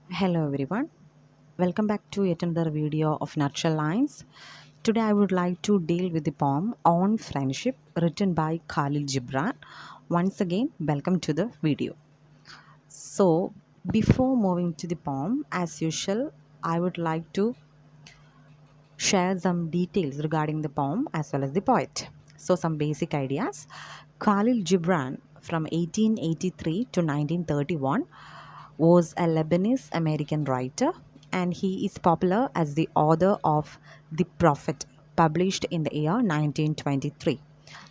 Hello everyone, welcome back to yet another video of Natural Lines. Today I would like to deal with the poem On Friendship written by Khalil Gibran. Once again, welcome to the video. So, before moving to the poem, as usual, I would like to share some details regarding the poem as well as the poet. So, some basic ideas. Khalil Gibran from 1883 to 1931 was a Lebanese American writer, and he is popular as the author of The Prophet, published in the year 1923,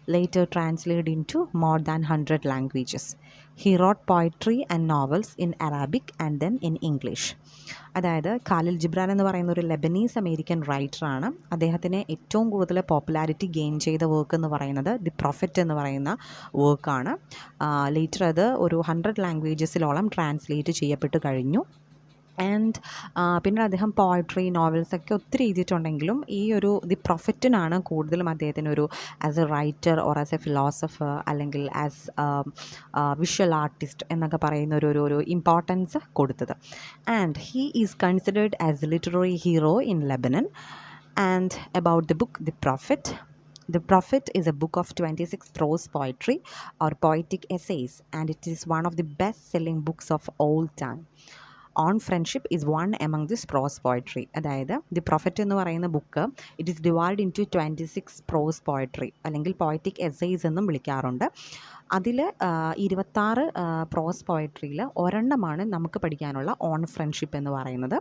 later translated into more than 100 languages. He wrote poetry and novels in Arabic and then in English. അതായത് ഖാലിൽ ജിബ്രാൻ എന്ന് പറയുന്ന ഒരു Lebanese American റൈറ്ററാണ്. അദ്ദേഹത്തിന് ഏറ്റവും കൂടുതൽ popularity gain ചെയ്ത work എന്ന് പറയുന്നത് ദി പ്രൊഫറ്റ് എന്ന് പറയുന്ന വർക്കാണ്. ലേറ്റർ അത് ഒരു 100 ലാംഗ്വേജസിലോളം ട്രാൻസ്ലേറ്റ് ചെയ്യപ്പെട്ട് കഴിഞ്ഞു. ആൻഡ് പിന്നെ അദ്ദേഹം പോയട്രി നോവൽസൊക്കെ ഒത്തിരി എഴുതിയിട്ടുണ്ടെങ്കിലും ഈ ഒരു ദി പ്രൊഫറ്റിനാണ് കൂടുതലും അദ്ദേഹത്തിനൊരു as a writer or as a philosopher അല്ലെങ്കിൽ ആസ് വിഷ്വൽ ആർട്ടിസ്റ്റ് എന്നൊക്കെ പറയുന്ന ഒരു ഇമ്പോർട്ടൻസ് കൊടുത്തത്. And he is considered as a literary hero in Lebanon. And about the book the prophet. The Prophet is a book of 26 prose poetry or poetic essays, and it is one of the best-selling books of all time. On friendship is one among this prose poetry. അതായത് the prophet എന്ന് പറയുന്ന book it is divide into 26 prose poetry അല്ലെങ്കിൽ poetic essays എന്നും വിളിക്കാറുണ്ട്. അതിൽ 26 പ്രോസ് പോയട്രിയിൽ ഒരെണ്ണമാണ് നമുക്ക് പഠിക്കാനുള്ള on friendship എന്ന് പറയുന്നത്.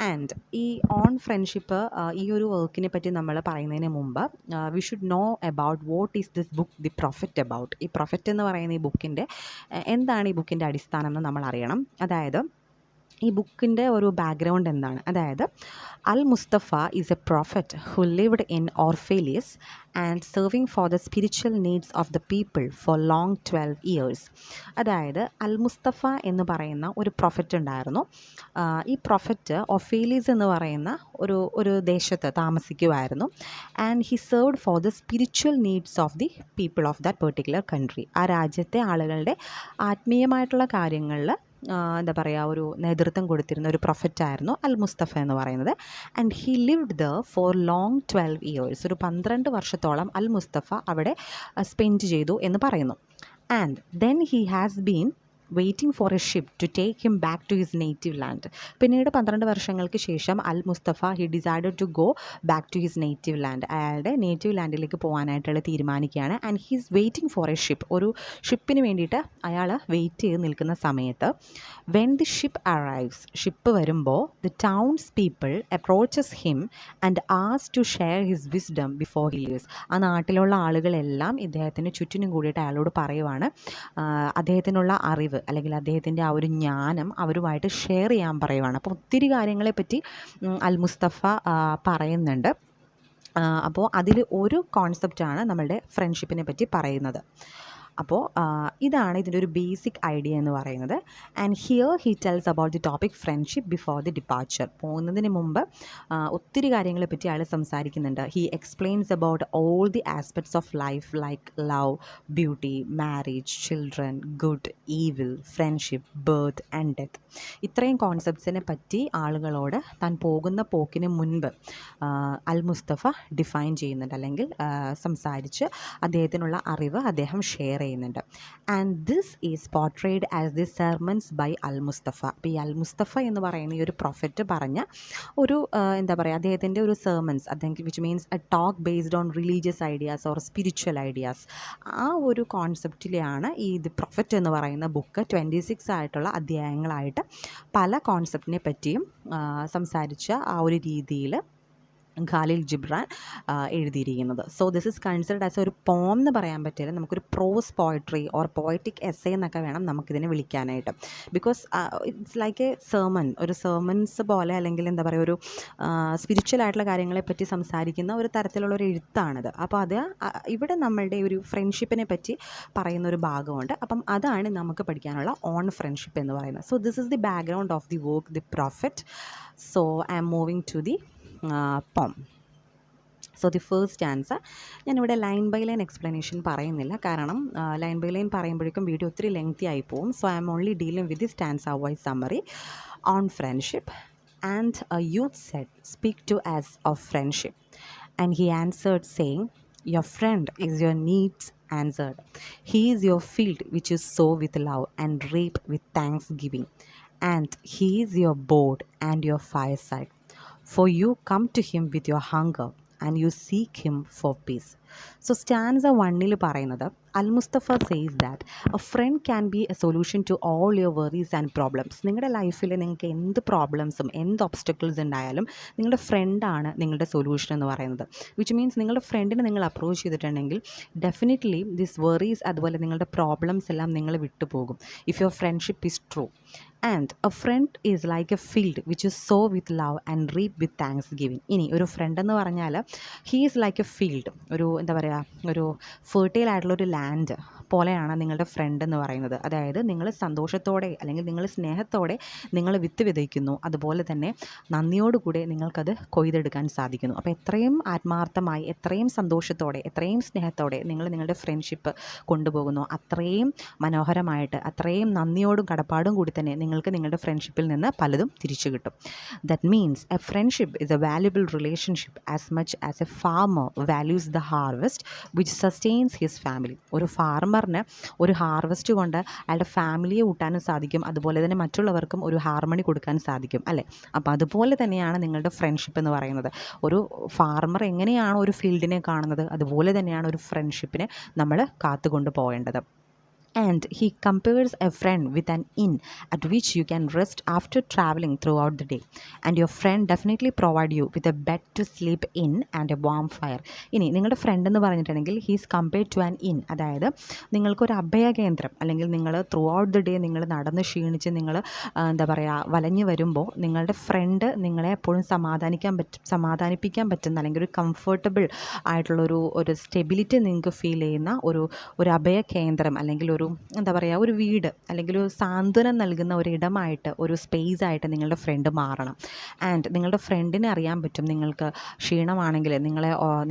ആൻഡ് ഈ ഓൺ ഫ്രണ്ട്ഷിപ്പ് ഈ ഒരു വർക്കിനെ പറ്റി നമ്മൾ പറയുന്നതിന് മുമ്പ് we should know about what is this book the prophet about. ഈ പ്രൊഫറ്റ് എന്ന് പറയുന്ന ഈ ബുക്കിൻ്റെ എന്താണ് ഈ ബുക്കിൻ്റെ അടിസ്ഥാനം എന്ന് നമ്മൾ അറിയണം. അതായത് ഈ ബുക്കിൻ്റെ ഒരു ബാക്ക്ഗ്രൗണ്ട് എന്താണ്? അതായത് Al Mustafa is a prophet who lived in Orphalese and serving for the spiritual needs of the people for long 12 years. അതായത് അൽ മുസ്തഫ എന്ന് പറയുന്ന ഒരു പ്രൊഫറ്റ് ഉണ്ടായിരുന്നു. ഈ പ്രൊഫറ്റ് ഒഫേലിയസ് എന്ന് പറയുന്ന ഒരു ദേശത്ത് താമസിക്കുമായിരുന്നു. And he served for the spiritual needs of the people of that particular country. ആ രാജ്യത്തെ ആളുകളുടെ ആത്മീയമായിട്ടുള്ള കാര്യങ്ങളിൽ എന്താ പറയുക ഒരു നേതൃത്വം കൊടുത്തിരുന്ന ഒരു പ്രൊഫറ്റായിരുന്നു അൽ മുസ്തഫ എന്ന് പറയുന്നത്. And he lived the four long 12 years. ഒരു 12 വർഷത്തോളം അൽ മുസ്തഫ അവിടെ സ്പെൻഡ് ചെയ്തു എന്ന് പറയുന്നു. And then he has been waiting for a ship to take him back to his native land. പിന്നീട് 12 വർഷങ്ങൾക്ക് ശേഷം Al Mustafa he decided to go back to his native land. അയാളുടെ നേറ്റീവ് ലാൻഡിലേക്ക് പോകാനായിട്ടുള്ള തീരുമാനിക്കുകയാണ്. And he is waiting for a ship. ഒരു ഷിപ്പിന് വേണ്ടിയിട്ട് അയാൾ വെയിറ്റ് ചെയ്ത് നിൽക്കുന്ന സമയത്ത് when the ship arrives, ship വരുമ്പോൾ the towns people approaches him and ask to share his wisdom before he leaves. ആ നാട്ടിലുള്ള ആളുകളെല്ലാം ഇദ്ദേഹത്തിന് ചുറ്റിനും കൂടിയിട്ട് അയാളോട് പറയുവാണ് അദ്ദേഹത്തിനുള്ള അറിവ് അല്ലെങ്കിൽ അദ്ദേഹത്തിൻ്റെ ആ ഒരു ജ്ഞാനം അവരുമായിട്ട് ഷെയർ ചെയ്യാൻ പറയുവാണ്. അപ്പോൾ ഒത്തിരി കാര്യങ്ങളെപ്പറ്റി അൽ മുസ്തഫ പറയുന്നുണ്ട്. അപ്പോൾ അതിൽ ഒരു കോൺസെപ്റ്റാണ് നമ്മളുടെ ഫ്രണ്ട്ഷിപ്പിനെ പറ്റി പറയുന്നത്. അപ്പോൾ ഇതാണ് ഇതിൻ്റെ ഒരു ബേസിക് ഐഡിയ എന്ന് പറയുന്നത്. And here he tells about the topic friendship before the departure. പോകുന്നതിന് മുമ്പ് ഒത്തിരി കാര്യങ്ങളെ പറ്റി അയാൾ സംസാരിക്കുന്നുണ്ട്. He explains about all the aspects of life like love, beauty, marriage, children, good, evil, friendship, birth and death. ഇത്രയും കോൺസെപ്റ്റ്സിനെ പറ്റി ആളുകളോട് താൻ പോകുന്ന പോക്കിന് മുൻപ് അൽ മുസ്തഫ ഡിഫൈൻ ചെയ്യുന്നുണ്ട് അല്ലെങ്കിൽ സംസാരിച്ച് അദ്ദേഹത്തിനുള്ള അറിവ് അദ്ദേഹം ഷെയർ ചെയ്യുന്നുണ്ട്. And this is portrayed as the sermons by Al Mustafa. അപ്പോൾ ഈ അൽ മുസ്തഫ എന്ന് പറയുന്ന ഈ ഒരു പ്രൊഫറ്റ് പറഞ്ഞ ഒരു എന്താ പറയുക അദ്ദേഹത്തിൻ്റെ ഒരു സെർമൺസ്, അദ്ദേഹം which means A talk based on religious ideas or spiritual ideas. ആ ഒരു കോൺസെപ്റ്റിലെയാണ് ഈ ദി പ്രൊഫറ്റ് എന്ന് പറയുന്ന ബുക്ക് 26 ആയിട്ടുള്ള അധ്യായങ്ങളായിട്ട് പല കോൺസെപ്റ്റിനെ പറ്റിയും സംസാരിച്ച ആ ഒരു രീതിയിൽ ഖാലിൽ ജിബ്രാൻ എഴുതിയിരിക്കുന്നത്. So this is considered as ഒരു പോം എന്ന് പറയാൻ പറ്റില്ല, നമുക്കൊരു prose poetry or poetic essay എന്നൊക്കെ വേണം നമുക്കിതിനെ വിളിക്കാനായിട്ട്. Because it's like a sermon, ഒരു സെർമൺസ് പോലെ അല്ലെങ്കിൽ എന്താ പറയുക ഒരു സ്പിരിച്വൽ ആയിട്ടുള്ള കാര്യങ്ങളെപ്പറ്റി സംസാരിക്കുന്ന ഒരു തരത്തിലുള്ളൊരു എഴുത്താണിത്. അപ്പോൾ അത് ഇവിടെ നമ്മളുടെ ഒരു ഫ്രണ്ട്ഷിപ്പിനെ പറ്റി പറയുന്ന ഒരു ഭാഗമുണ്ട്. അപ്പം അതാണ് നമുക്ക് പഠിക്കാനുള്ള ഓൺ ഫ്രണ്ട്ഷിപ്പ് എന്ന് പറയുന്നത്. So this is the background of the work the prophet. So I am moving to the poem. So the first answer, ഞാനിവിടെ ലൈൻ ബൈ ലൈൻ എക്സ്പ്ലനേഷൻ പറയുന്നില്ല, കാരണം ലൈൻ ബൈ ലൈൻ പറയുമ്പോഴേക്കും വീഡിയോ ഒത്തിരി lengthy ആയി പോകും. So I am only dealing with the stanza wise summary. on friendship. And a youth said, "Speak to us of friendship." And he answered, saying, "Your friend is your needs answered. He is your field which you sow with love and reap with thanksgiving. And he is your board and your fireside. For you come to him with your hunger and you seek him for peace." So stanza 1-ൽ പറയുന്നത് Al Mustafa says that a friend can be a solution to all your worries and problems. നിങ്ങളുടെ ലൈഫിൽ നിങ്ങൾക്ക് എന്ത് പ്രോബ്ലംസും എന്ത് obstacles ഉണ്ടായാലും നിങ്ങളുടെ ഫ്രണ്ടാണ് നിങ്ങളുടെ സൊല്യൂഷൻ എന്ന് പറയുന്നത്. വിച്ച് മീൻസ് നിങ്ങളുടെ ഫ്രണ്ടിനെ നിങ്ങൾ അപ്രോച്ച് ചെയ്തിട്ടുണ്ടെങ്കിൽ ഡെഫിനറ്റ്ലി ദിസ് വെറീസ് അതുപോലെ നിങ്ങളുടെ പ്രോബ്ലംസ് എല്ലാം നിങ്ങൾ വിട്ടുപോകും if your friendship is true. And a friend is like a field which is sow with love and reap with thanksgiving. ഇനി ഒരു ഫ്രണ്ട് എന്ന് പറഞ്ഞാൽ he is like a field, ഒരു എന്താ പറയുക, ഒരു ഫെർട്ടൈൽ ആയിട്ടുള്ളൊരു ലാൻഡ് പോലെയാണ് നിങ്ങളുടെ ഫ്രണ്ട് എന്ന് പറയുന്നത്. അതായത് നിങ്ങൾ സന്തോഷത്തോടെ അല്ലെങ്കിൽ നിങ്ങൾ സ്നേഹത്തോടെ നിങ്ങൾ വിത്ത് വിതയ്ക്കുന്നു, അതുപോലെ തന്നെ നന്ദിയോടുകൂടെ നിങ്ങൾക്കത് കൊയ്തെടുക്കാൻ സാധിക്കുന്നു. അപ്പോൾ എത്രയും ആത്മാർത്ഥമായി, എത്രയും സന്തോഷത്തോടെ, എത്രയും സ്നേഹത്തോടെ നിങ്ങൾ നിങ്ങളുടെ ഫ്രണ്ട്ഷിപ്പ് കൊണ്ടുപോകുന്നു, അത്രയും മനോഹരമായിട്ട്, അത്രയും നന്ദിയോടും കടപ്പാടും കൂടി തന്നെ നിങ്ങൾക്ക് നിങ്ങളുടെ ഫ്രണ്ട്ഷിപ്പിൽ നിന്ന് പലതും തിരിച്ചു കിട്ടും. That means A friendship is A valuable relationship as much as A farmer values the harvest which sustains his family. ഒരു ഫാർമറിന് ഒരു ഹാർവെസ്റ്റ് കൊണ്ട് അയാളുടെ ഫാമിലിയെ ഊട്ടാനും സാധിക്കും, അതുപോലെ തന്നെ മറ്റുള്ളവർക്കും ഒരു ഹാർമണി കൊടുക്കാൻ സാധിക്കും, അല്ലേ? അപ്പോൾ അതുപോലെ തന്നെയാണ് നിങ്ങളുടെ ഫ്രണ്ട്ഷിപ്പ് എന്ന് പറയുന്നത്. ഒരു ഫാർമർ എങ്ങനെയാണ് ഒരു ഫീൽഡിനെ കാണുന്നത്, അതുപോലെ തന്നെയാണ് ഒരു ഫ്രണ്ട്ഷിപ്പിനെ നമ്മൾ കാത്തുകൊണ്ട് പോകേണ്ടത്. And he compares a friend with an inn at which you can rest after traveling throughout the day. And your friend definitely provide you with a bed to sleep in and a warm fire. ഇനി നിങ്ങളുടെ friend എന്ന് പറഞ്ഞിട്ടുണ്ടെങ്കിൽ he's compared to an inn. അതായത് നിങ്ങൾക്കൊരു അഭയകേന്ദ്രം, അല്ലെങ്കിൽ നിങ്ങൾ through out the day നിങ്ങൾ നടന്ന് ക്ഷീണിച്ച് നിങ്ങൾ എന്താ പറയുക വലഞ്ഞു വരുമ്പോൾ നിങ്ങളുടെ ഫ്രണ്ട് നിങ്ങളെ എപ്പോഴും സമാധാനിപ്പിക്കാൻ പറ്റുന്ന, അല്ലെങ്കിൽ ഒരു കംഫർട്ടബിൾ ആയിട്ടുള്ളൊരു സ്റ്റെബിലിറ്റി നിങ്ങൾക്ക് ഫീൽ ചെയ്യുന്ന ഒരു അഭയകേന്ദ്രം, അല്ലെങ്കിൽ ഒരു എന്താ പറയുക ഒരു വീട്, അല്ലെങ്കിൽ ഒരു സാന്ത്വനം നൽകുന്ന ഒരിടമായിട്ട്, ഒരു സ്പേസ് ആയിട്ട് നിങ്ങളുടെ ഫ്രണ്ട് മാറണം. ആൻഡ് നിങ്ങളുടെ ഫ്രണ്ടിനെ അറിയാൻ പറ്റും, നിങ്ങൾക്ക് ക്ഷീണമാണെങ്കിൽ,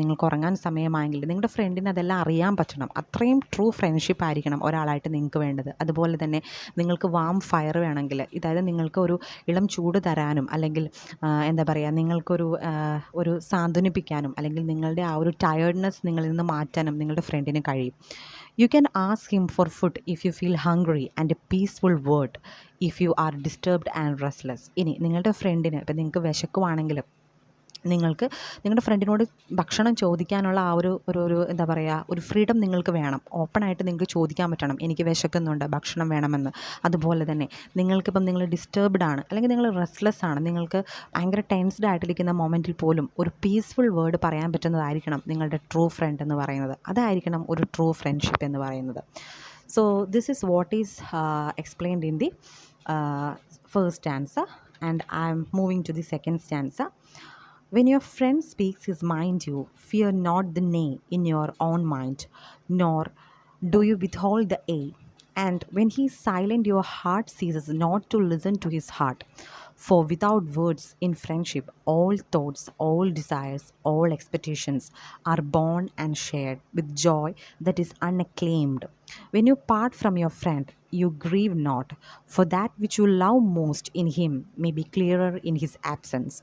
നിങ്ങൾക്ക് ഉറങ്ങാൻ സമയമായെങ്കിൽ നിങ്ങളുടെ ഫ്രണ്ടിന് അതെല്ലാം അറിയാൻ പറ്റണം. അത്രയും ട്രൂ ഫ്രണ്ട്ഷിപ്പ് ആയിരിക്കണം ഒരാളായിട്ട് നിങ്ങൾക്ക് വേണ്ടത്. അതുപോലെ തന്നെ നിങ്ങൾക്ക് വാം ഫയർ വേണമെങ്കിൽ, അതായത് നിങ്ങൾക്ക് ഒരു ഇളം ചൂട് തരാനും, അല്ലെങ്കിൽ എന്താ പറയുക നിങ്ങൾക്കൊരു സാന്ത്വനിപ്പിക്കാനും, അല്ലെങ്കിൽ നിങ്ങളുടെ ആ ഒരു ടയേർഡ്നെസ് നിങ്ങളിൽ നിന്ന് മാറ്റാനും നിങ്ങളുടെ ഫ്രണ്ടിന് കഴിയും. You can ask him for food if you feel hungry and a peaceful word if you are disturbed and restless. ഇനി നിങ്ങളുടെ ഫ്രണ്ടിന് ഇപ്പം നിങ്ങൾക്ക് വിശക്കുവാണെങ്കിൽ നിങ്ങൾക്ക് നിങ്ങളുടെ ഫ്രണ്ടിനോട് ഭക്ഷണം ചോദിക്കാനുള്ള ആ ഒരു എന്താ പറയുക ഒരു ഫ്രീഡം നിങ്ങൾക്ക് വേണം. ഓപ്പണായിട്ട് നിങ്ങൾക്ക് ചോദിക്കാൻ പറ്റണം, എനിക്ക് വിശക്കുന്നുണ്ട്, ഭക്ഷണം വേണമെന്ന്. അതുപോലെ തന്നെ നിങ്ങൾക്കിപ്പം നിങ്ങൾ ഡിസ്റ്റർബ്ഡ് ആണ്, അല്ലെങ്കിൽ നിങ്ങൾ റെസ്റ്റ്ലെസ് ആണ്, നിങ്ങൾക്ക് ഭയങ്കര ടെൻസ്ഡ് ആയിട്ടിരിക്കുന്ന മൊമെൻറ്റിൽ പോലും ഒരു പീസ്ഫുൾ വേർഡ് പറയാൻ പറ്റുന്നതായിരിക്കണം നിങ്ങളുടെ ട്രൂ ഫ്രണ്ട് എന്ന് പറയുന്നത്. അതായിരിക്കണം ഒരു ട്രൂ ഫ്രണ്ട്ഷിപ്പ് എന്ന് പറയുന്നത്. So this is what is explained in the first stanza, and I am moving to the second stanza. When your friend speaks his mind, you fear not the nay in your own mind, nor do you withhold the a. And when he is silent, your heart ceases not to listen to his heart. For without words in friendship, all thoughts, all desires, all expectations are born and shared with joy that is unacclaimed. When you part from your friend, you grieve not, for that which you love most in him may be clearer in his absence,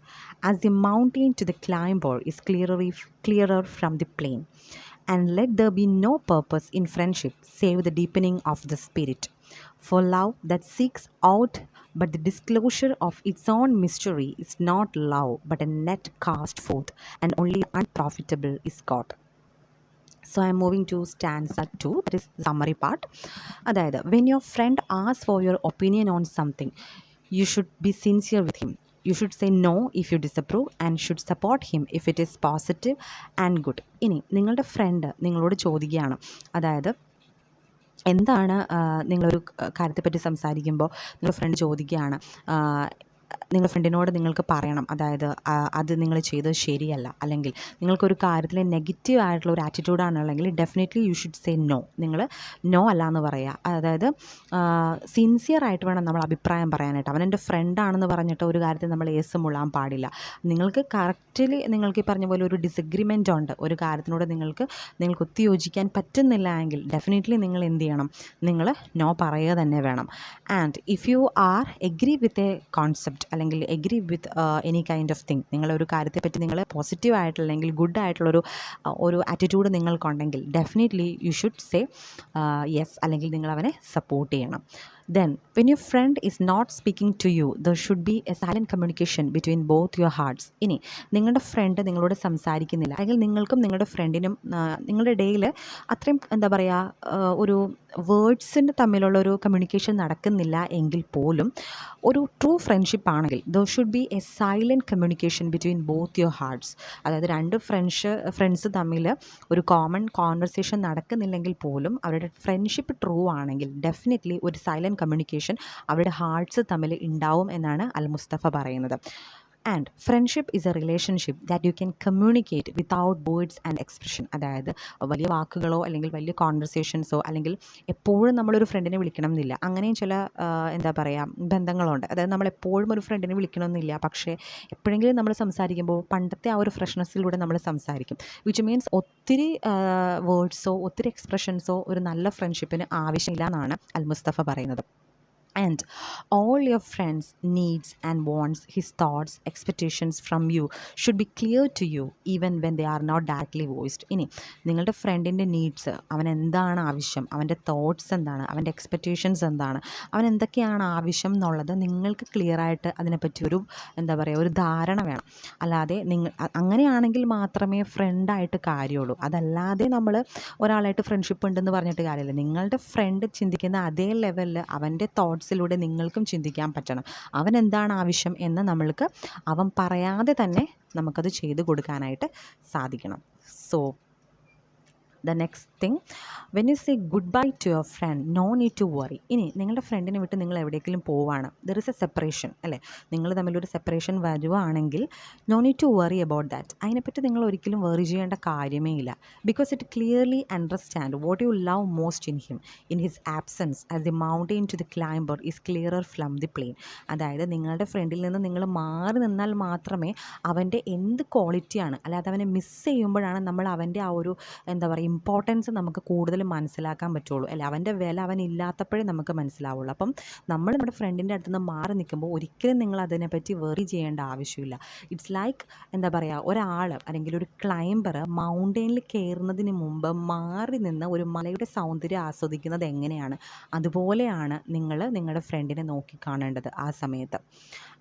as the mountain to the climber is clearer from the plain. And let there be no purpose in friendship save the deepening of the spirit. For love that seeks out but the disclosure of its own mystery is not love, but a net cast forth, and only unprofitable is got. So I am moving to stanza 2, that is the summary part. അതായത് when your friend asks for your opinion on something, you should be sincere with him. You should say no if you disapprove, and should support him if it is positive and good. ഇനി നിങ്ങളുടെ front നിങ്ങളോട് ചോദിക്കുകയാണ്, അതായത് എന്താണ് നിങ്ങളൊരു കാര്യത്തെപ്പറ്റി സംസാരിക്കുമ്പോൾ നിങ്ങളുടെ front ചോദിക്കുകയാണ്, നിങ്ങളുടെ ഫ്രണ്ടിനോട് നിങ്ങൾക്ക് പറയണം, അതായത് അത് നിങ്ങൾ ചെയ്തത് ശരിയല്ല, അല്ലെങ്കിൽ നിങ്ങൾക്കൊരു കാര്യത്തിൽ നെഗറ്റീവ് ആയിട്ടുള്ള ഒരു ആറ്റിറ്റ്യൂഡാണുള്ളെങ്കിൽ definitely you should say no. നിങ്ങൾ നോ അല്ല എന്ന് പറയുക. അതായത് സിൻസിയറായിട്ട് വേണം നമ്മൾ അഭിപ്രായം പറയാനായിട്ട്. അവൻ എൻ്റെ ഫ്രണ്ടാണെന്ന് പറഞ്ഞിട്ട് ഒരു കാര്യത്തിൽ നമ്മൾ ഏസ് മുള്ളാൻ പാടില്ല. നിങ്ങൾക്ക് കറക്റ്റ്ലി നിങ്ങൾക്ക് ഈ പറഞ്ഞ പോലെ ഒരു ഡിസഗ്രിമെൻ്റ് ഉണ്ട്, ഒരു കാര്യത്തിനോട് നിങ്ങൾക്ക് ഒത്തുയോജിക്കാൻ പറ്റുന്നില്ല എങ്കിൽ ഡെഫിനറ്റ്ലി നിങ്ങൾ എന്ത് ചെയ്യണം, നിങ്ങൾ നോ പറയുക തന്നെ വേണം. And if you are agree with a concept അല്ലെങ്കിൽ agree with any kind of thing, നിങ്ങളൊരു കാര്യത്തെപ്പറ്റി നിങ്ങൾ പോസിറ്റീവ് ആയിട്ടുള്ള അല്ലെങ്കിൽ ഗുഡ് ആയിട്ടുള്ളൊരു ആറ്റിറ്റ്യൂഡ് നിങ്ങൾക്കുണ്ടെങ്കിൽ definitely you should say yes, അല്ലെങ്കിൽ നിങ്ങൾ അവനെ സപ്പോർട്ട് ചെയ്യണം. Then, when your friend is not speaking to you, there should be a silent communication between both your hearts. ഇനി നിങ്ങളുടെ ഫ്രണ്ട് നിങ്ങളോട് സംസാരിക്കുന്നില്ല, അല്ലെങ്കിൽ നിങ്ങൾക്കും നിങ്ങളുടെ ഫ്രണ്ടിനും നിങ്ങളുടെ ഇടയിൽ അത്രയും എന്താ പറയുക ഒരു വേർഡ്സിൻ്റെ തമ്മിലുള്ള ഒരു കമ്മ്യൂണിക്കേഷൻ നടക്കുന്നില്ല എങ്കിൽ പോലും ഒരു ട്രൂ ഫ്രണ്ട്ഷിപ്പ് ആണെങ്കിൽ there should be a silent communication between both your hearts. അതായത് രണ്ട് ഫ്രണ്ട്സ് തമ്മിൽ ഒരു കോമൺ കോൺവെർസേഷൻ നടക്കുന്നില്ലെങ്കിൽ പോലും അവരുടെ ഫ്രണ്ട്ഷിപ്പ് ട്രൂ ആണെങ്കിൽ ഡെഫിനറ്റ്ലി ഒരു സൈലൻറ്റ് കമ്മ്യൂണിക്കേഷൻ അവരുടെ ഹാർട്ട്സ് തമ്മിൽ ഉണ്ടാവും എന്നാണ് അൽ മുസ്തഫ പറയുന്നത്. And friendship is A relationship that you can communicate without words and expression. അതായത് വലിയ വാക്കുകളോ അല്ലെങ്കിൽ വലിയ കോൺവെർസേഷൻസോ, അല്ലെങ്കിൽ എപ്പോഴും നമ്മളൊരു ഫ്രണ്ടിനെ വിളിക്കണം എന്നില്ല. അങ്ങനെയും ചില എന്താ പറയുക ബന്ധങ്ങളുണ്ട്. അതായത് നമ്മളെപ്പോഴും ഒരു ഫ്രണ്ടിനെ വിളിക്കണമെന്നില്ല, പക്ഷേ എപ്പോഴെങ്കിലും നമ്മൾ സംസാരിക്കുമ്പോൾ പണ്ടത്തെ ആ ഒരു ഫ്രഷ്നെസ്സിലൂടെ നമ്മൾ സംസാരിക്കും. വിച്ച് മീൻസ് ഒത്തിരി വേർഡ്സോ ഒത്തിരി എക്സ്പ്രഷൻസോ ഒരു നല്ല ഫ്രണ്ട്ഷിപ്പിന് ആവശ്യമില്ല എന്നാണ് അൽ മുസ്തഫ പറയുന്നത്. And all your friends' needs and wants, his thoughts, expectations from you should be clear to you even when they are not directly voiced. ഇനി നിങ്ങളുടെ ഫ്രണ്ടിൻ്റെ നീഡ്സ്, അവൻ എന്താണ് ആവശ്യം, അവൻ്റെ തോട്ട്സ് എന്താണ്, അവൻ്റെ എക്സ്പെക്റ്റേഷൻസ് എന്താണ്, അവൻ എന്തൊക്കെയാണ് ആവശ്യം എന്നുള്ളത് നിങ്ങൾക്ക് ക്ലിയറായിട്ട് അതിനെപ്പറ്റി ഒരു എന്താ പറയുക ഒരു ധാരണ വേണം. അല്ലാതെ അങ്ങനെയാണെങ്കിൽ മാത്രമേ ഫ്രണ്ടായിട്ട് കാര്യമുള്ളൂ. അതല്ലാതെ നമ്മൾ ഒരാളായിട്ട് ഫ്രണ്ട്ഷിപ്പ് ഉണ്ടെന്ന് പറഞ്ഞിട്ട് കാര്യമില്ല. നിങ്ങളുടെ ഫ്രണ്ട് ചിന്തിക്കുന്ന അതേ ലെവലിൽ അവൻ്റെ തോട്ട്സിലൂടെ നിങ്ങൾക്കും ചിന്തിക്കാൻ പറ്റണം. അവൻ എന്താണ് ആവശ്യം എന്ന് നമ്മൾക്ക് അവൻ പറയാതെ തന്നെ നമുക്കത് ചെയ്തു കൊടുക്കാനായിട്ട് സാധിക്കണം. So the next thing, when you say goodbye to your friend, no need to worry. ഇനി നിങ്ങളുടെ ഫ്രണ്ടിനെ വിട്ട് നിങ്ങൾ എവിടേക്കെങ്കിലും പോവാണ്, there is a separation അല്ലേ, നിങ്ങൾ തമ്മിലൊരു സെപ്പറേഷൻ വരുവാണെങ്കിൽ no need to worry about that. അതിനെപ്പറ്റി നിങ്ങൾ ഒരിക്കലും worry ചെയ്യേണ്ട കാര്യമേ ഇല്ല. because it clearly understand what you love most in him, in his absence as the mountain to the climber is clearer from the plain. അതായത് നിങ്ങളുടെ ഫ്രണ്ടിൽ നിന്ന് നിങ്ങൾ മാറി നിന്നാൽ മാത്രമേ അവൻ്റെ എന്ത് ക്വാളിറ്റിയാണ്, അല്ലാതെ അവനെ മിസ് ചെയ്യുമ്പോഴാണ് നമ്മൾ അവൻ്റെ ആ ഒരു എന്താ പറയുക ഇമ്പോർട്ടൻസ് നമുക്ക് കൂടുതൽ മനസ്സിലാക്കാൻ പറ്റുള്ളൂ അല്ലേ. അവൻ്റെ വില അവനില്ലാത്തപ്പോഴേ നമുക്ക് മനസ്സിലാവുള്ളൂ. അപ്പം നമ്മൾ നമ്മുടെ ഫ്രണ്ടിൻ്റെ അടുത്ത് നിന്ന് മാറി നിൽക്കുമ്പോൾ ഒരിക്കലും നിങ്ങൾ അതിനെപ്പറ്റി വെറി ചെയ്യേണ്ട ആവശ്യമില്ല. ഇറ്റ്സ് ലൈക്ക് എന്താ പറയുക ഒരാൾ അല്ലെങ്കിൽ ഒരു ക്ലൈംബർ മൗണ്ടെയിനിൽ കയറുന്നതിന് മുമ്പ് മാറി നിന്ന് ഒരു മലയുടെ സൗന്ദര്യം ആസ്വദിക്കുന്നത് എങ്ങനെയാണ്, അതുപോലെയാണ് നിങ്ങൾ നിങ്ങളുടെ ഫ്രണ്ടിനെ നോക്കി കാണേണ്ടത് ആ സമയത്ത്.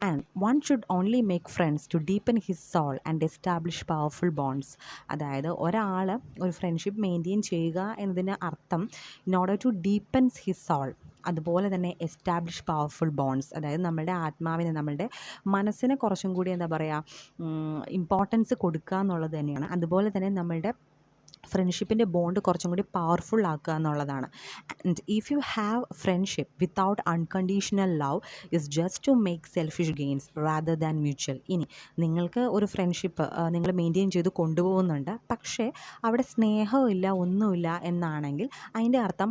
And one should only make friends to deepen his soul and establish powerful bonds. അതായത് ഒരാൾ ഒരു ഫ്രണ്ട്ഷിപ്പ് മെയിൻറ്റെയിൻ ചെയ്യുക എന്നതിന് അർത്ഥം in order to deepens his soul, അതുപോലെ തന്നെ എസ്റ്റാബ്ലിഷ് പവർഫുൾ ബോൺഡ്സ്. അതായത് നമ്മുടെ ആത്മാവിനെ നമ്മളുടെ മനസ്സിനെ കുറച്ചും കൂടി എന്താ പറയുക ഇമ്പോർട്ടൻസ് കൊടുക്കുക എന്നുള്ളത് തന്നെയാണ്. അതുപോലെ തന്നെ നമ്മളുടെ ഫ്രണ്ട്ഷിപ്പിൻ്റെ ബോണ്ട് കുറച്ചും കൂടി പവർഫുൾ ആക്കുക എന്നുള്ളതാണ്. And if you have friendship without unconditional love is just to make selfish gains rather than mutual. ഇനി നിങ്ങൾക്ക് ഒരു ഫ്രണ്ട്ഷിപ്പ് നിങ്ങൾ മെയിൻറ്റെയിൻ ചെയ്ത് കൊണ്ടുപോകുന്നുണ്ട്, പക്ഷേ അവിടെ സ്നേഹമില്ല ഒന്നുമില്ല എന്നാണെങ്കിൽ അതിൻ്റെ അർത്ഥം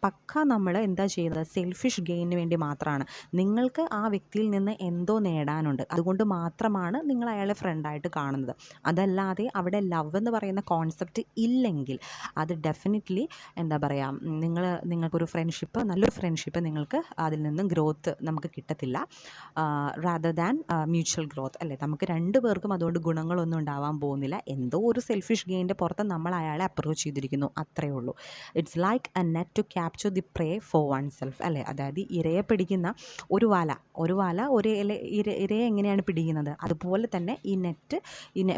പക്ക നമ്മൾ എന്താ ചെയ്യുന്നത് സെൽഫിഷ് ഗെയിനിന് വേണ്ടി മാത്രമാണ്. നിങ്ങൾക്ക് ആ വ്യക്തിയിൽ നിന്ന് എന്തോ നേടാനുണ്ട്, അതുകൊണ്ട് മാത്രമാണ് നിങ്ങൾ അയാളെ ഫ്രണ്ടായിട്ട് കാണുന്നത്. അതല്ലാതെ അവിടെ ലവ് എന്ന് പറയുന്ന കോൺസെപ്റ്റ് ഇല്ലെങ്കിൽ അത് ഡെഫിനറ്റ്ലി എന്താ പറയുക നിങ്ങൾക്കൊരു ഫ്രണ്ട്ഷിപ്പ് നല്ലൊരു ഫ്രണ്ട്ഷിപ്പ് നിങ്ങൾക്ക് അതിൽ നിന്ന് ഗ്രോത്ത് നമുക്ക് കിട്ടത്തില്ല റാദർ ദാൻ മ്യൂച്വൽ ഗ്രോത്ത് അല്ലേ. നമുക്ക് രണ്ടു പേർക്കും അതുകൊണ്ട് ഗുണങ്ങളൊന്നും ഉണ്ടാവാൻ പോകുന്നില്ല. എന്തോ ഒരു സെൽഫിഷ് ഗെയിൻ്റെ പുറത്ത് നമ്മൾ അയാളെ അപ്രോച്ച് ചെയ്തിരിക്കുന്നു, അത്രയേ ഉള്ളൂ. It's like a net to capture the prey for oneself അല്ലേ. അതായത് ഇരയെ പിടിക്കുന്ന ഒരു വല ഒരു ഇരയെ എങ്ങനെയാണ് പിടിക്കുന്നത്, അതുപോലെ തന്നെ ഈ നെറ്റ്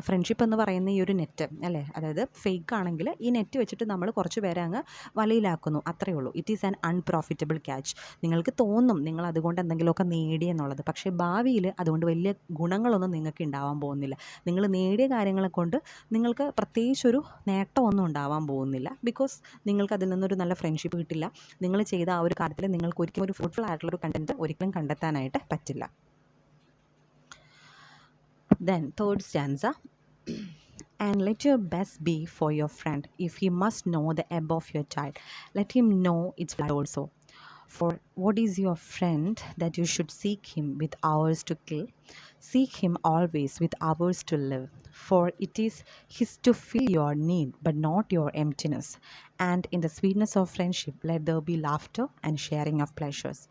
ഫ്രണ്ട്ഷിപ്പ് എന്ന് പറയുന്ന ഈ ഒരു നെറ്റ് അല്ലേ, അതായത് ഫേക്ക് ആണെങ്കിൽ ഈ നെറ്റ് വെച്ചിട്ട് നമ്മൾ കുറച്ച് പേരെ അങ്ങ് വലയിലാക്കുന്നു, അത്രയേ ഉള്ളൂ. It is an unprofitable catch. നിങ്ങൾക്ക് തോന്നും നിങ്ങൾ അതുകൊണ്ട് എന്തെങ്കിലുമൊക്കെ നേടി എന്നുള്ളത്, പക്ഷേ ഭാവിയിൽ അതുകൊണ്ട് വലിയ ഗുണങ്ങളൊന്നും നിങ്ങൾക്ക് ഉണ്ടാവാൻ പോകുന്നില്ല. നിങ്ങൾ നേടിയ കാര്യങ്ങളെ കൊണ്ട് നിങ്ങൾക്ക് പ്രത്യേകിച്ചൊരു നേട്ടമൊന്നും ഉണ്ടാവാൻ പോകുന്നില്ല. ബിക്കോസ് നിങ്ങൾക്ക് അതിൽ നിന്നൊരു നല്ല ഫ്രണ്ട്ഷിപ്പ് കിട്ടില്ല. നിങ്ങൾ ചെയ്ത ആ ഒരു കാര്യത്തിൽ നിങ്ങൾക്ക് ഒരിക്കലും ഒരു ഫ്രൂട്ട്ഫുൾ ആയിട്ടുള്ളൊരു കണ്ടൻറ്റ് ഒരിക്കലും കണ്ടെത്താനായിട്ട് പറ്റില്ല. Then third stanza. And let your best be for your friend. If he must know the ebb of your tide, let him know its flood also. For what is your friend that you should seek him with hours to kill? Seek him always with hours to live. For it is his to fill your need, but not your emptiness. And in the sweetness of friendship, let there be laughter and sharing of pleasures.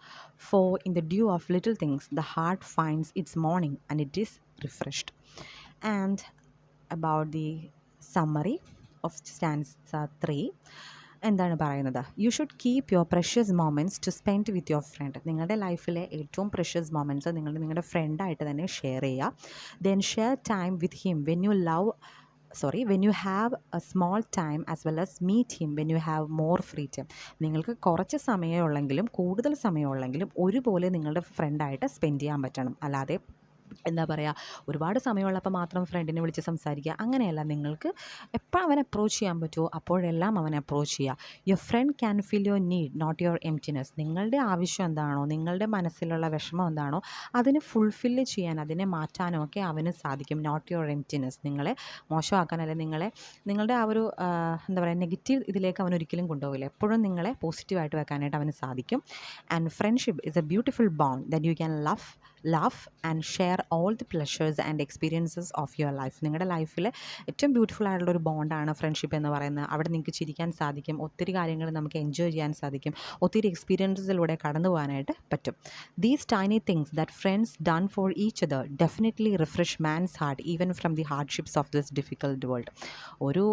For in the dew of little things, the heart finds its morning and it is refreshed. And about the summary of stanza 3, എന്താണ് പറയുന്നത്? You should keep your precious moments to spend with your friend. നിങ്ങളുടെ ലൈഫിലെ ഏറ്റവും precious moments നിങ്ങൾ നിങ്ങളുടെ ഫ്രണ്ടായിട്ട് തന്നെ share ചെയ്യുക. Then share time with him when you have a small time, as well as meet him when you have more free time. നിങ്ങൾക്ക് കുറച്ച് സമയമുള്ളെങ്കിലും കൂടുതൽ സമയമുള്ളെങ്കിലും ഒരുപോലെ നിങ്ങളുടെ ഫ്രണ്ടായിട്ട് സ്പെൻഡ് ചെയ്യാൻ പറ്റണം. അല്ലാതെ എന്താ പറയുക, ഒരുപാട് സമയമുള്ളപ്പോൾ മാത്രം ഫ്രണ്ടിനെ വിളിച്ച് സംസാരിക്കുക, അങ്ങനെയല്ല. നിങ്ങൾക്ക് എപ്പോൾ അവനെ അപ്രോച്ച് ചെയ്യാൻ പറ്റുമോ അപ്പോഴെല്ലാം അവനെ അപ്രോച്ച് ചെയ്യുക. Your friend can feel your need, not your emptiness. നിങ്ങളുടെ ആവശ്യം എന്താണോ, നിങ്ങളുടെ മനസ്സിലുള്ള വിഷമം എന്താണോ, അതിനെ ഫുൾഫില്ല് ചെയ്യാൻ, അതിനെ മാറ്റാനോ ഒക്കെ അവന് സാധിക്കും. Not your emptiness. നിങ്ങളെ മോശമാക്കാനല്ല, നിങ്ങളുടെ ആ ഒരു എന്താ പറയുക, നെഗറ്റീവ് ഇതിലേക്ക് അവൻ ഒരിക്കലും കൊണ്ടുപോകില്ല. എപ്പോഴും നിങ്ങളെ പോസിറ്റീവായിട്ട് വെക്കാനായിട്ട് അവന് സാധിക്കും. And friendship is A beautiful bond that you can love and share all the pleasures and experiences of your life. നിങ്ങളുടെ ലൈഫിലെ ഏറ്റവും ബ്യൂട്ടിഫുൾ ആയിട്ടുള്ളൊരു ബോണ്ടാണ് ഫ്രണ്ട്ഷിപ്പ് എന്ന് പറയുന്നത്. അവിടെ നിങ്ങൾക്ക് ചിരിക്കാൻ സാധിക്കും, ഒത്തിരി കാര്യങ്ങൾ നമുക്ക് എൻജോയ് ചെയ്യാൻ സാധിക്കും, ഒത്തിരി എക്സ്പീരിയൻസസിലൂടെ കടന്നു പോകാനായിട്ട് പറ്റും. These tiny things that friends done for each other definitely refresh man's heart even from the hardships of this difficult world. ഒരു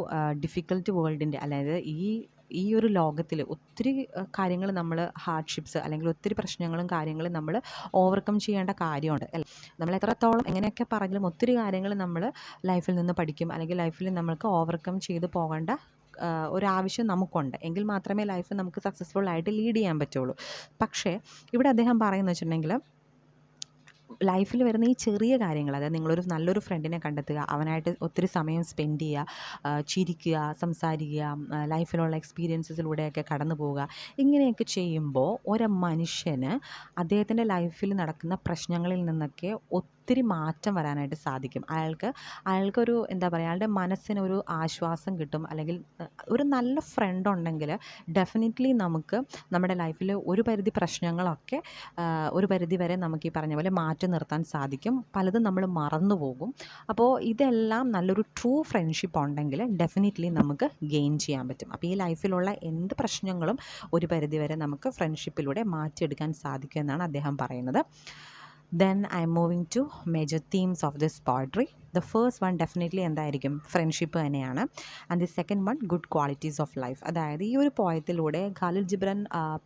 ഡിഫിക്കൽട്ട് വേൾഡിൻ്റെ, അതായത് ഈ ഒരു ലോകത്തിൽ ഒത്തിരി കാര്യങ്ങൾ നമ്മൾ ഹാർഡ്ഷിപ്സ് അല്ലെങ്കിൽ ഒത്തിരി പ്രശ്നങ്ങളും കാര്യങ്ങളും നമ്മൾ ഓവർകം ചെയ്യേണ്ട കാര്യമുണ്ട് അല്ലേ. നമ്മൾ എത്രത്തോളം എങ്ങനെയൊക്കെ പറഞ്ഞാലും ഒത്തിരി കാര്യങ്ങൾ നമ്മൾ ലൈഫിൽ നിന്ന് പഠിക്കും, അല്ലെങ്കിൽ ലൈഫിൽ നമ്മൾക്ക് ഓവർകം ചെയ്ത് പോകേണ്ട ഒരാവശ്യം നമുക്കുണ്ട്. എങ്കിൽ മാത്രമേ ലൈഫ് നമുക്ക് സക്സസ്ഫുൾ ആയിട്ട് ലീഡ് ചെയ്യാൻ പറ്റുള്ളൂ. പക്ഷേ ഇവിടെ അദ്ദേഹം പറയുന്നത് വെച്ചിട്ടുണ്ടെങ്കിൽ ലൈഫിൽ വരുന്ന ഈ ചെറിയ കാര്യങ്ങൾ, അതായത് നിങ്ങളൊരു നല്ലൊരു ഫ്രണ്ടിനെ കണ്ടെത്തുക, അവനായിട്ട് ഒത്തിരി സമയം സ്പെൻഡ് ചെയ്യുക, ചിരിക്കുക, സംസാരിക്കുക, ലൈഫിലുള്ള എക്സ്പീരിയൻസസിലൂടെയൊക്കെ കടന്നു പോവുക. ഇങ്ങനെയൊക്കെ ചെയ്യുമ്പോൾ ഒരു മനുഷ്യന് അദ്ദേഹത്തിൻ്റെ ലൈഫിൽ നടക്കുന്ന പ്രശ്നങ്ങളിൽ നിന്നൊക്കെ ഒത്തിരി മാറ്റം വരാനായിട്ട് സാധിക്കും. അയാൾക്കൊരു എന്താ പറയുക, അയാളുടെ മനസ്സിനൊരു ആശ്വാസം കിട്ടും. അല്ലെങ്കിൽ ഒരു നല്ല ഫ്രണ്ട് ഉണ്ടെങ്കിൽ ഡെഫിനറ്റ്ലി നമുക്ക് നമ്മുടെ ലൈഫിൽ ഒരു പരിധി പ്രശ്നങ്ങളൊക്കെ ഒരു പരിധി വരെ നമുക്ക് ഈ പറഞ്ഞ പോലെ മാറ്റി നിർത്താൻ സാധിക്കും. പലതും നമ്മൾ മറന്നു പോകും. അപ്പോൾ ഇതെല്ലാം നല്ലൊരു ട്രൂ ഫ്രണ്ട്ഷിപ്പ് ഉണ്ടെങ്കിൽ ഡെഫിനറ്റ്ലി നമുക്ക് ഗെയിൻ ചെയ്യാൻ പറ്റും. അപ്പോൾ ഈ ലൈഫിലുള്ള എന്ത് പ്രശ്നങ്ങളും ഒരു പരിധി വരെ നമുക്ക് ഫ്രണ്ട്ഷിപ്പിലൂടെ മാറ്റിയെടുക്കാൻ സാധിക്കും എന്നാണ് അദ്ദേഹം പറയുന്നത്. Then I'm moving to major themes of this poetry. The first one definitely എന്തായിരിക്കും, ഫ്രണ്ട്ഷിപ്പ് തന്നെയാണ്. And the second one good qualities of life. അതായത് ഈ ഒരു പോയത്തിലൂടെ ഖാലിൽ ജിബ്രാൻ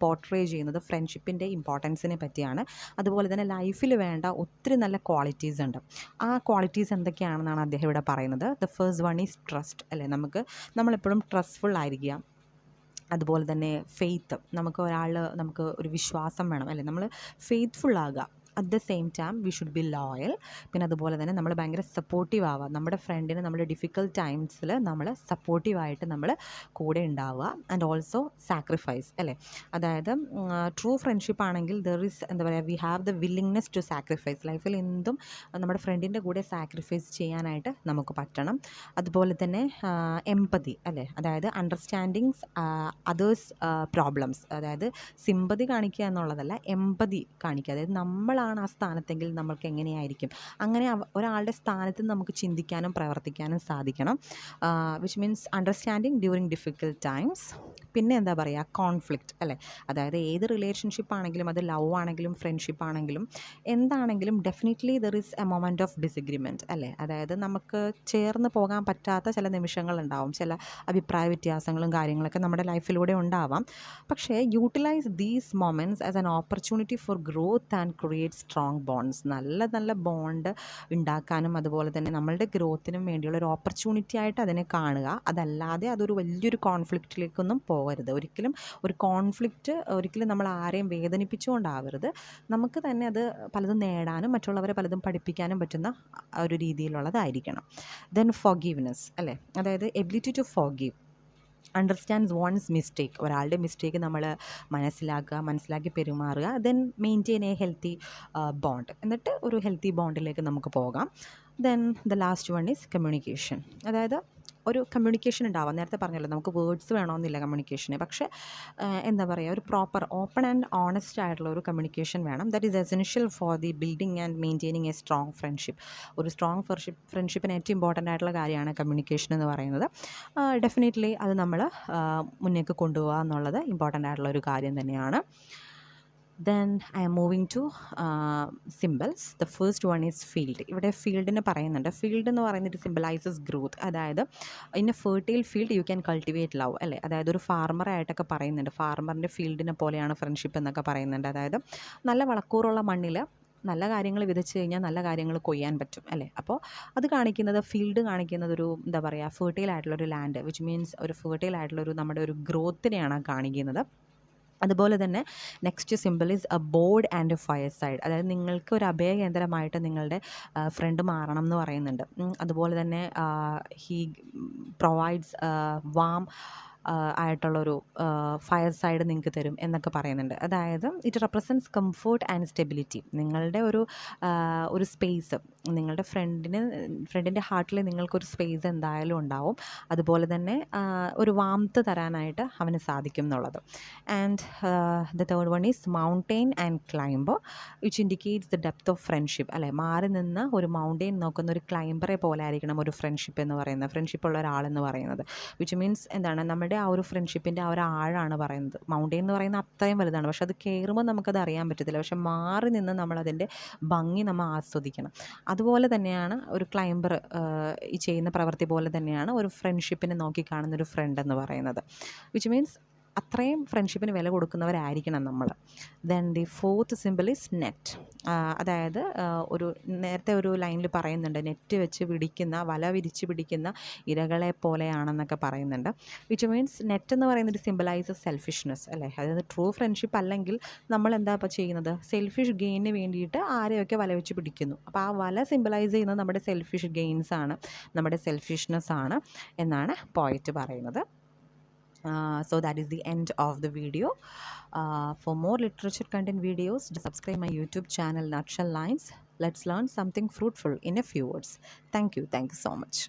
പോർട്രേ ചെയ്യുന്നത് ഫ്രണ്ട്ഷിപ്പിൻ്റെ ഇമ്പോർട്ടൻസിനെ പറ്റിയാണ്. അതുപോലെ തന്നെ ലൈഫിൽ വേണ്ട ഒത്തിരി നല്ല ക്വാളിറ്റീസ് ഉണ്ട്. ആ ക്വാളിറ്റീസ് എന്തൊക്കെയാണെന്നാണ് അദ്ദേഹം ഇവിടെ പറയുന്നത്. The first one is trust, അല്ലേ. നമ്മളെപ്പോഴും ട്രസ്റ്റ്ഫുൾ ആയിരിക്കുക. അതുപോലെ തന്നെ ഫെയ്ത്ത്, നമുക്ക് ഒരു വിശ്വാസം വേണം, അല്ലേ. നമ്മൾ ഫെയ്ത്ത്ഫുൾ ആകുക. At the same time we should be loyal. പിന്നെ അതുപോലെ തന്നെ നമ്മൾ ഭയങ്കര സപ്പോർട്ടീവ് ആവുക. നമ്മുടെ ഫ്രണ്ടിന് നമ്മുടെ ഡിഫിക്കൽട്ട് ടൈംസിൽ നമ്മൾ സപ്പോർട്ടീവായിട്ട് നമ്മൾ കൂടെ ഉണ്ടാവുക. ആൻഡ് ഓൾസോ സാക്രിഫൈസ്, അല്ലേ. അതായത് ട്രൂ ഫ്രണ്ട്ഷിപ്പ് ആണെങ്കിൽ ദർ ഈസ് എന്താ പറയുക, we have the willingness to sacrifice. ലൈഫിൽ എന്തും നമ്മുടെ ഫ്രണ്ടിൻ്റെ കൂടെ സാക്രിഫൈസ് ചെയ്യാനായിട്ട് നമുക്ക് പറ്റണം. അതുപോലെ തന്നെ എംപതി, അല്ലേ. അതായത് അണ്ടർസ്റ്റാൻഡിങ്സ് അതേഴ്സ് പ്രോബ്ലംസ്. അതായത് സിമ്പതി കാണിക്കുക എന്നുള്ളതല്ല, എംപതി കാണിക്കുക. അതായത് നമ്മളാണ് ആ സ്ഥാനത്തെങ്കിൽ നമ്മൾക്ക് എങ്ങനെയായിരിക്കും, അങ്ങനെ ഒരാളുടെ സ്ഥാനത്ത് നമുക്ക് ചിന്തിക്കാനും പ്രവർത്തിക്കാനും സാധിക്കണം. Which means understanding during difficult times. പിന്നെ എന്താ പറയുക, കോൺഫ്ലിക്റ്റ്, അല്ലേ. അതായത് ഏത് റിലേഷൻഷിപ്പ് ആണെങ്കിലും, അത് ലവ് ആണെങ്കിലും ഫ്രണ്ട്ഷിപ്പ് ആണെങ്കിലും എന്താണെങ്കിലും definitely there is A moment of disagreement, അല്ലേ. അതായത് നമുക്ക് ചേർന്ന് പോകാൻ പറ്റാത്ത ചില നിമിഷങ്ങളുണ്ടാവും, ചില അഭിപ്രായ വ്യത്യാസങ്ങളും കാര്യങ്ങളൊക്കെ നമ്മുടെ ലൈഫിലൂടെ ഉണ്ടാവാം. പക്ഷേ utilise these moments as an opportunity for growth and create strong bonds. നല്ല ബോണ്ട് ഉണ്ടാക്കാനും അതുപോലെ തന്നെ നമ്മളുടെ ഗ്രോത്തിനും വേണ്ടിയുള്ള ഒരു ഓപ്പർച്യൂണിറ്റി ആയിട്ട് അതിനെ കാണുക. അതല്ലാതെ അതൊരു വലിയൊരു കോൺഫ്ലിക്റ്റിലേക്കൊന്നും പോകരുത്. ഒരിക്കലും നമ്മൾ ആരെയും വേദനിപ്പിച്ചുകൊണ്ടാവരുത്. നമുക്ക് തന്നെ അത് പലതും നേടാനും മറ്റുള്ളവരെ പലതും പഠിപ്പിക്കാനും പറ്റുന്ന ഒരു രീതിയിലുള്ളതായിരിക്കണം. ദെൻ ഫോർഗീവ്നെസ്, അല്ലേ. അതായത് ability to forgive, understands one's mistake. ഒരാളുടെ മിസ്റ്റേക്ക് നമ്മൾ മനസ്സിലാക്കി പെരുമാറുക. Then maintain a healthy bond. എന്നിട്ട് ഒരു ഹെൽത്തി ബോണ്ടിലേക്ക് നമുക്ക് പോകാം. Then the last one is communication. അതായത് ഒരു കമ്മ്യൂണിക്കേഷൻ ഉണ്ടാവാം. നേരത്തെ പറഞ്ഞല്ലോ നമുക്ക് വേർഡ്സ് വേണമെന്നില്ല കമ്മ്യൂണിക്കേഷന്, പക്ഷേ എന്താ പറയുക, ഒരു പ്രോപ്പർ ഓപ്പൺ ആൻഡ് ഓണസ്റ്റ് ആയിട്ടുള്ള ഒരു കമ്മ്യൂണിക്കേഷൻ വേണം. That is essential for the building and maintaining A strong friendship. ഒരു സ്ട്രോങ് ഫ്രണ്ട്ഷിപ്പിന് ഏറ്റവും ഇമ്പോർട്ടൻ്റ് ആയിട്ടുള്ള കാര്യമാണ് കമ്മ്യൂണിക്കേഷൻ എന്ന് പറയുന്നത്. ഡെഫിനറ്റ്ലി അത് നമ്മൾ മുന്നേക്ക് കൊണ്ടുപോകുക എന്നുള്ളത് ഇമ്പോർട്ടൻ്റ് ആയിട്ടുള്ള ഒരു കാര്യം തന്നെയാണ്. Then I am moving to symbols. The first one is field. ഇവിടെ ഫീൽഡിന് പറയുന്നുണ്ട്. ഫീൽഡ് എന്ന് പറയുന്നത് സിംബലൈസസ് ഗ്രോത്ത്. അതായത് in A fertile field you can cultivate love, അല്ലേ? അതായത് ഒരു ഫാർമറായിട്ടൊക്കെ പറയുന്നുണ്ട്. ഫാർമറിൻ്റെ ഫീൽഡിനെ പോലെയാണ് ഫ്രണ്ട്ഷിപ്പ് എന്നൊക്കെ പറയുന്നുണ്ട്. അതായത് നല്ല വളക്കൂറുള്ള മണ്ണിൽ നല്ല കാര്യങ്ങൾ വിതച്ച് കഴിഞ്ഞാൽ നല്ല കാര്യങ്ങൾ കൊയ്യാൻ പറ്റും, അല്ലേ? അപ്പോൾ അത് കാണിക്കുന്നത്, ഫീൽഡ് കാണിക്കുന്നത് ഒരു എന്താ പറയുക, ഫെർട്ടൈൽ ആയിട്ടുള്ളൊരു ലാൻഡ്, വിച്ച് മീൻസ് ഒരു ഫെർട്ടൈൽ ആയിട്ടുള്ളൊരു നമ്മുടെ ഒരു ഗ്രോത്തിനെയാണ് കാണിക്കുന്നത്. അതുപോലെ തന്നെ next simple is A board and A fire side. അതായത് നിങ്ങൾക്ക് ഒരു അഭയകേന്ദ്രമായിട്ട് നിങ്ങളുടെ ഫ്രണ്ട് മാറണം എന്ന് പറയുന്നുണ്ട്. അതുപോലെ തന്നെ ഹീ പ്രൊവൈഡ്സ് വാം ആയിട്ടുള്ളൊരു ഫയർ സൈഡ് നിങ്ങൾക്ക് തരും എന്നൊക്കെ പറയുന്നുണ്ട്. അതായത് it represents comfort and stability. നിങ്ങളുടെ ഒരു സ്പേസ്, നിങ്ങളുടെ ഫ്രണ്ടിൻ്റെ ഹാർട്ടിൽ നിങ്ങൾക്കൊരു സ്പേസ് എന്തായാലും ഉണ്ടാവും. അതുപോലെ തന്നെ ഒരു വാംത്ത് തരാനായിട്ട് അവന് സാധിക്കും എന്നുള്ളത്. And the third one is mountain and climber, which indicates the depth of friendship, അല്ലേ? മാറി നിന്ന് ഒരു മൗണ്ടെയിൻ നോക്കുന്ന ഒരു ക്ലൈംബറെ പോലെ ആയിരിക്കണം ഒരു ഫ്രണ്ട്ഷിപ്പ് എന്ന് പറയുന്നത്, ഫ്രണ്ട്ഷിപ്പുള്ള ഒരാളെന്ന് പറയുന്നത്. വിച്ച് മീൻസ് എന്താണ്, നമ്മുടെ ആ ഒരു ഫ്രണ്ട്ഷിപ്പിൻ്റെ ആ ഒരു ആഴാണ് പറയുന്നത്. മൗണ്ടെയിൻ എന്ന് പറയുന്നത് അത്രയും വലുതാണ്, പക്ഷെ അത് കയറുമ്പോൾ നമുക്കത് അറിയാൻ പറ്റത്തില്ല. പക്ഷെ മാറി നിന്ന് നമ്മളതിൻ്റെ ഭംഗി നമ്മൾ ആസ്വദിക്കണം. അതുപോലെ തന്നെയാണ് ഒരു ക്ലൈംബർ ഈ ചെയ്യുന്ന പ്രവൃത്തി പോലെ തന്നെയാണ് ഒരു ഫ്രണ്ട്ഷിപ്പിനെ നോക്കിക്കാണുന്നൊരു ഫ്രണ്ട് എന്ന് പറയുന്നത്. വിച്ച് മീൻസ് അത്രയും ഫ്രണ്ട്ഷിപ്പിന് വില കൊടുക്കുന്നവരായിരിക്കണം നമ്മൾ. Then the fourth simple is net. അതായത് നേരത്തെ ഒരു ലൈനിൽ പറയുന്നുണ്ട്, നെറ്റ് വെച്ച് പിടിക്കുന്ന, വല വിരിച്ച് പിടിക്കുന്ന ഇരകളെ പോലെയാണെന്നൊക്കെ പറയുന്നുണ്ട്. വിച്ച് മീൻസ് നെറ്റ് എന്ന് പറയുന്നത് സിംബലൈസ് സെൽഫിഷ്നെസ്, അല്ലേ? അതായത് ട്രൂ ഫ്രണ്ട്ഷിപ്പ് അല്ലെങ്കിൽ നമ്മൾ എന്താ ഇപ്പോൾ ചെയ്യുന്നത്, സെൽഫിഷ് ഗെയിനിന് വേണ്ടിയിട്ട് ആരെയൊക്കെ വല വെച്ച് പിടിക്കുന്നു. അപ്പോൾ ആ വല സിംബലൈസ് ചെയ്യുന്നത് നമ്മുടെ സെൽഫിഷ് ഗെയിൻസ് ആണ്, നമ്മുടെ സെൽഫിഷ്നെസ് ആണ് എന്നാണ് പോയറ്റ് പറയുന്നത്. So that is the end of the video. For more literature content videos, subscribe my YouTube channel Nutshell Lines. Let's learn something fruitful in a few words. Thank you so much.